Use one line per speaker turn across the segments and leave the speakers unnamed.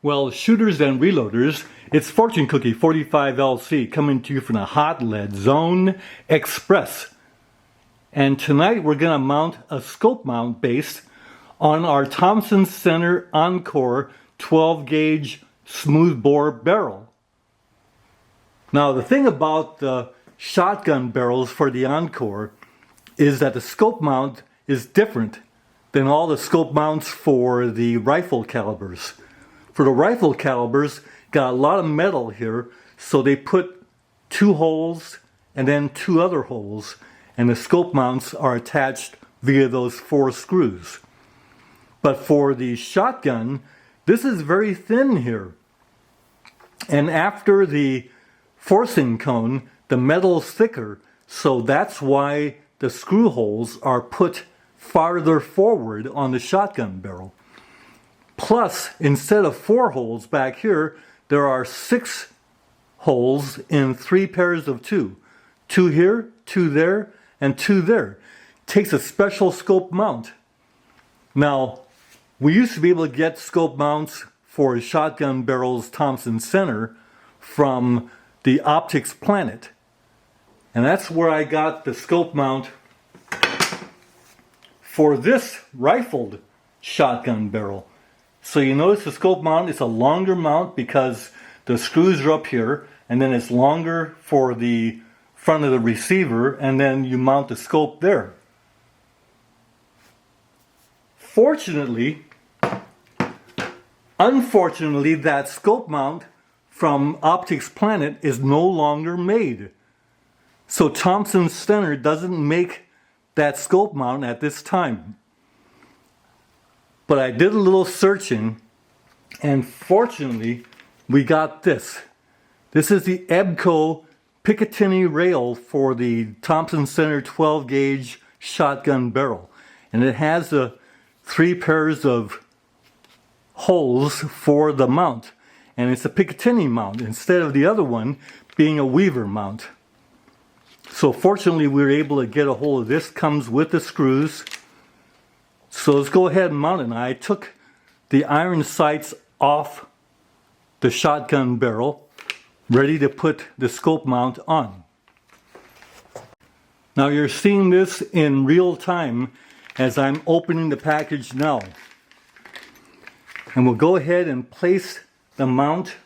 Well, shooters and reloaders, it's Fortune Cookie 45LC coming to you from the hot lead Zone Express. And tonight we're going to mount a scope mount based on our Thompson Center Encore 12 gauge smoothbore barrel. Now the thing about the shotgun barrels for the Encore is that the scope mount is different than all the scope mounts for the rifle calibers. For the rifle calibers, got a lot of metal here, so they put 2 holes and then 2 other holes, and the scope mounts are attached via those 4 screws. But for the shotgun, this is very thin here. And after the forcing cone, the metal's thicker, so that's why the screw holes are put farther forward on the shotgun barrel. Plus, instead of 4 holes back here, there are 6 holes in 3 pairs of 2. 2 here, 2 there, and 2 there. Takes a special scope mount. Now, we used to be able to get scope mounts for shotgun barrels Thompson Center from the Optics Planet. And that's where I got the scope mount for this rifled shotgun barrel. So you notice the scope mount is a longer mount because the screws are up here, and then it's longer for the front of the receiver, and then you mount the scope there. Unfortunately, that scope mount from Optics Planet is no longer made. So Thompson Center doesn't make that scope mount at this time. But I did a little searching, and fortunately, we got this. This is the EABCO Picatinny rail for the Thompson Center 12 gauge shotgun barrel. And it has 3 pairs of holes for the mount. And it's a Picatinny mount instead of the other one being a Weaver mount. So fortunately, we were able to get a hold of this. Comes with the screws. So let's go ahead and mount it. Now, I took the iron sights off the shotgun barrel, ready to put the scope mount on. Now you're seeing this in real time as I'm opening the package now. And we'll go ahead and place the mount.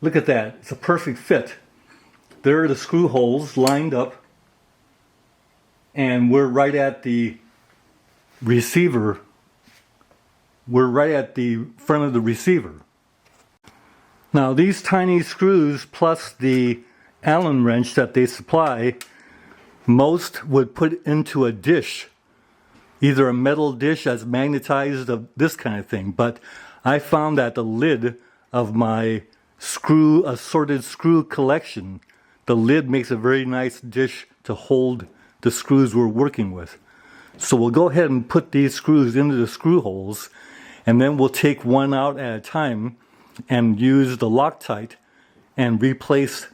Look at that, it's a perfect fit. There are the screw holes lined up, and we're right at the receiver. We're right at the front of the receiver. Now these tiny screws plus the Allen wrench that they supply, most would put into a dish, either a metal dish as magnetized of this kind of thing, but I found that the lid of my assorted screw collection, the lid makes a very nice dish to hold the screws we're working with. So we'll go ahead and put these screws into the screw holes, and then we'll take one out at a time and use the Loctite and replace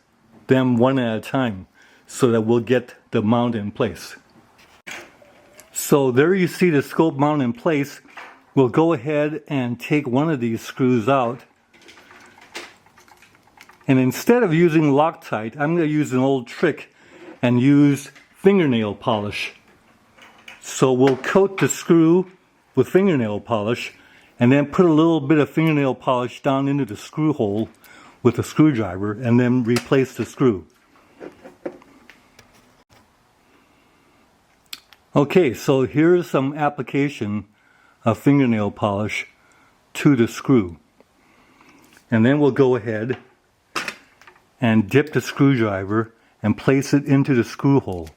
them one at a time so that we'll get the mount in place. So there you see the scope mount in place. We'll go ahead and take one of these screws out. And instead of using Loctite, I'm going to use an old trick and use fingernail polish. So we'll coat the screw with fingernail polish and then put a little bit of fingernail polish down into the screw hole with a screwdriver and then replace the screw. Okay, so here's some application of fingernail polish to the screw. And then we'll go ahead and dip the screwdriver and place it into the screw hole.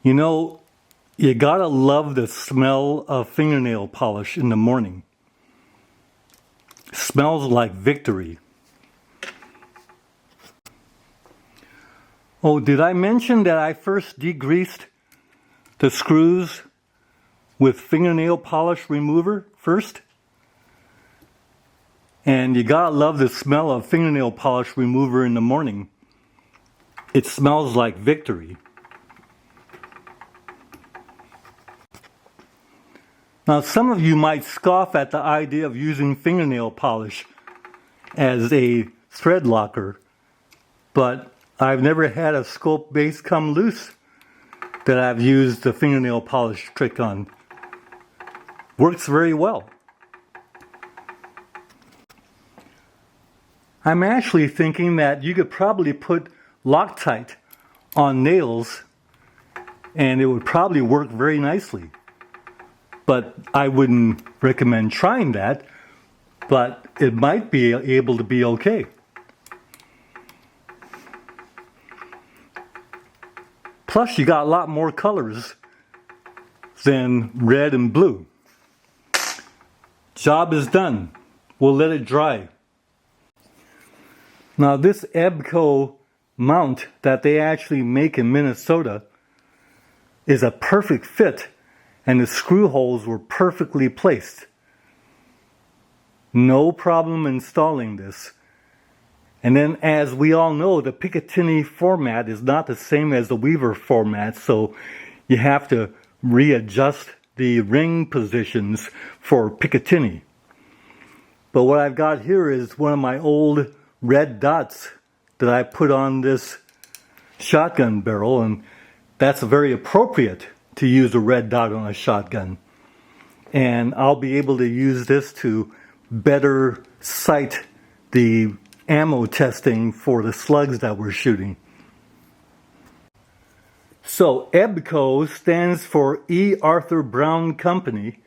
You know, you gotta love the smell of fingernail polish in the morning. Smells like victory. Oh, did I mention that I first degreased the screws with fingernail polish remover first? And you gotta love the smell of fingernail polish remover in the morning. It smells like victory. Now, some of you might scoff at the idea of using fingernail polish as a thread locker, but I've never had a scope base come loose that I've used the fingernail polish trick on. Works very well. I'm actually thinking that you could probably put Loctite on nails and it would probably work very nicely. But I wouldn't recommend trying that, but it might be able to be okay. Plus you got a lot more colors than red and blue. Job is done. We'll let it dry. Now this EABCO mount that they actually make in Minnesota is a perfect fit, and the screw holes were perfectly placed. No problem installing this. And then, as we all know, the Picatinny format is not the same as the Weaver format, so you have to readjust the ring positions for Picatinny. But what I've got here is one of my old red dots that I put on this shotgun barrel, and that's very appropriate to use a red dot on a shotgun. And I'll be able to use this to better sight the ammo testing for the slugs that we're shooting. So EABCO stands for E. Arthur Brown Company,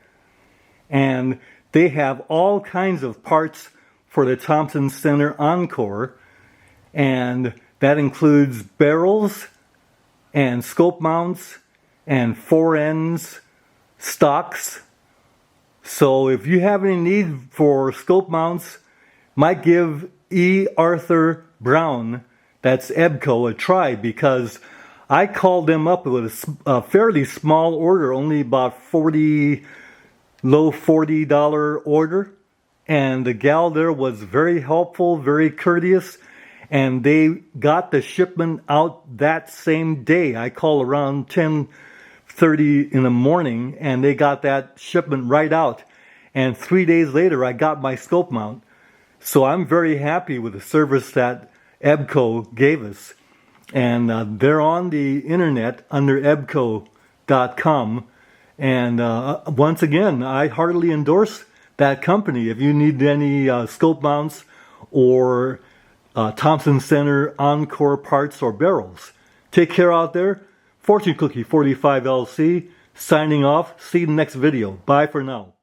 and they have all kinds of parts for the Thompson Center Encore, and that includes barrels and scope mounts and fore ends, stocks. So if you have any need for scope mounts, might give E. Arthur Brown, that's EABCO, a try, because I called them up with a fairly small order, only about low $40 order, and the gal there was very helpful, very courteous, and they got the shipment out that same day. I called around 10:30 in the morning, and they got that shipment right out. And 3 days later, I got my scope mount. So I'm very happy with the service that EABCO gave us. And they're on the internet under EABCO.com. And once again, I heartily endorse that company. If you need any scope mounts or Thompson Center Encore parts or barrels. Take care out there. Fortune Cookie 45LC signing off. See you in the next video. Bye for now.